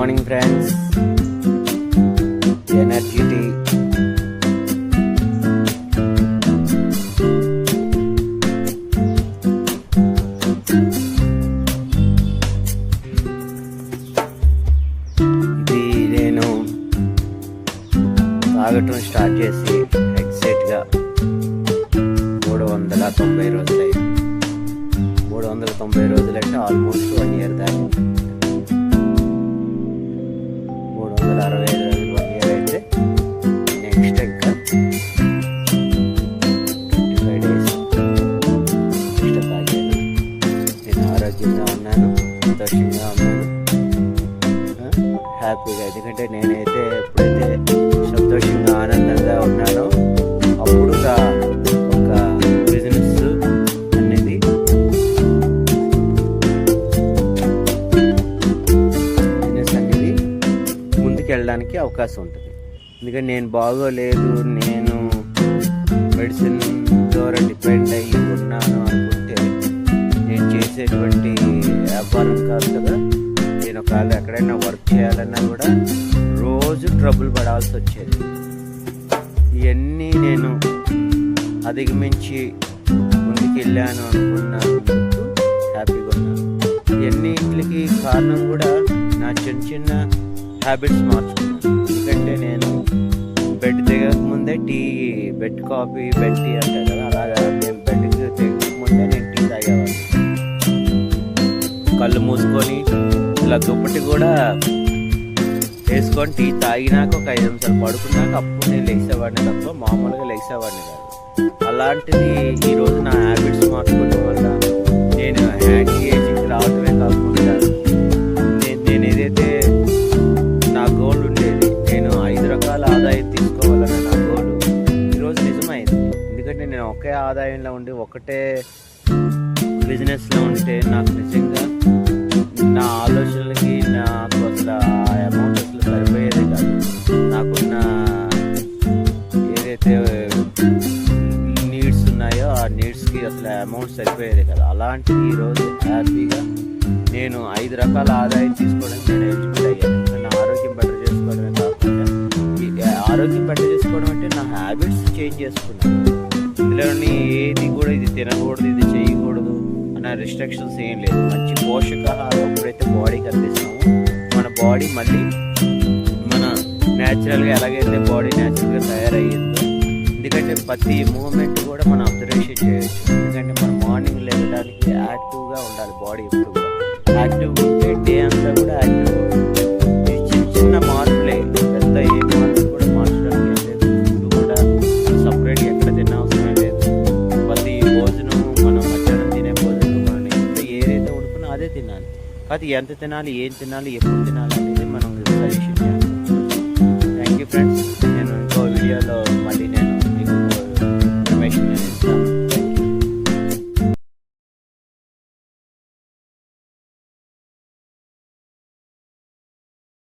Morning friends. Energy tea. ఇది నేను తాగటం స్టార్ట్ చేసి ఎగ్జాక్ట్గా 390 రోజులై. 390 రోజులంటే ఆల్మోస్ట్ 1 ఇయర్ దాకా. 365 రోజులు 1 ఇయర్ అయితే నెక్స్ట్ ఇంకా 25 డేస్ నెక్స్ట్ తాగాను. నేను ఆరోగ్యంగా ఉన్నాను, సంతోషంగా ఉన్నాను, హ్యాపీగా. ఎందుకంటే నేనైతే ఎప్పుడైతే సంతోషంగా ఆనందంగా ఉన్నానో అప్పుడు ఒక బిజినెస్ అనేది ముందుకెళ్ళడానికి అవకాశం ఉంటుంది. ఎందుకంటే నేను బాగోలేదు, నేను మెడిసిన్ ద్వారా డిపెండ్ అయ్యి ఉన్నాను అనుకుంటే నేను చేసేటువంటి వ్యాపారం కాదు కదా. నేను ఒకవేళ ఎక్కడైనా వర్క్ చేయాలన్నా కూడా రోజు ట్రబుల్ పడాల్సి వచ్చేది. ఇవన్నీ నేను అధిగమించి ముందుకు వెళ్ళాను అనుకున్నందుకు హ్యాపీగా ఉన్నాను. ఇవన్నిటికి కారణం కూడా నా చిన్న చిన్న హ్యాబిట్స్ మార్చుకున్నాను. ఎందుకంటే నేను బెడ్ దిగక ముందే బెడ్ కాఫీ, బెడ్ టీ అంటారు కదా, అలాగా నేను బెడ్కి దిగక ముందే నేను టీ తాగేవాడిని. కళ్ళు మూసుకొని ఇలా దుప్పటి కూడా వేసుకొని టీ తాగినాక ఒక 5 నిమిషాలు పడుకున్నాక అప్పుడు నేను లేచేవాడిని తప్ప మామూలుగా లేచేవాడిని కాదు. అలాంటిది ఈరోజు నా హ్యాబిట్స్ మార్చుకోవడం వల్ల నేను యాంటీ ఏజింగ్ రావడమే కాకుండా నేను ఏదైతే నా గోల్ ఉండేది, నేను 5 రకాల ఆదాయం తీసుకోవాలన్న నా గోల్ ఈరోజు నిజమైంది. ఎందుకంటే నేను ఒకే ఆదాయంలో ఉండి ఒకటే బిజినెస్లో ఉంటే నాకు నిజంగా నా ఆలోచనలకి నాకు అసలు ఆ అమౌంట్ అసలు సరిపోయేది కాదు. నాకున్న ఏదైతే నీడ్స్ ఉన్నాయో ఆ నీడ్స్కి అసలు అమౌంట్ సరిపోయేది కదా. అలాంటిది ఈరోజు హ్యాపీగా నేను 5 రకాల ఆదాయం తీసుకోవడానికి నేను ఎలిజిబుల్ అయ్యాను. నా ఆరోగ్యం బెటర్ చేసుకోవడమే కాకుండా ఆరోగ్యం బెటర్ చేసుకోవడం అంటే నా హ్యాబిట్స్ చేంజ్ చేసుకున్నాను. ఇందులోని ఏది కూడా ఇది తినకూడదు, ఇది చేయకూడదు అన్న రిస్ట్రిక్షన్స్ ఏం లేదు. మంచి పోషకాహారం ఎప్పుడైతే బాడీకి అందిస్తామో మన బాడీ మళ్ళీ మన న్యాచురల్గా ఎలాగైతే బాడీ న్యాచురల్గా తయారయ్యిందో. ఎందుకంటే ప్రతి మూమెంట్ కూడా మనం అబ్జర్వేషన్ చేయొచ్చు. ఎందుకంటే మనం మార్నింగ్ లేవడానికి యాక్టివ్గా ఉండాలి. బాడీ ఎప్పుడు కూడా యాక్టివ్గా ఉంటే డే అంతా కూడా యాక్టివ్గా ఉంటుంది. ఇది చిన్న చిన్న మార్పులే, పెద్ద ఏ మార్పు కూడా మార్చడానికి లేదు. ఇప్పుడు కూడా సపరేట్గా ఎక్కడ తినవసరం లేదు. ప్రతి భోజనం మనం మధ్యాహ్నం తినే భోజనం మనం ఏదైతే వండుకున్నా అదే తినాలి. కాదు ఎంత తినాలి, ఏం తినాలి, ఎప్పుడు తినాలి అనేది మనం సజెషన్ చేయాలి. Thank you friends.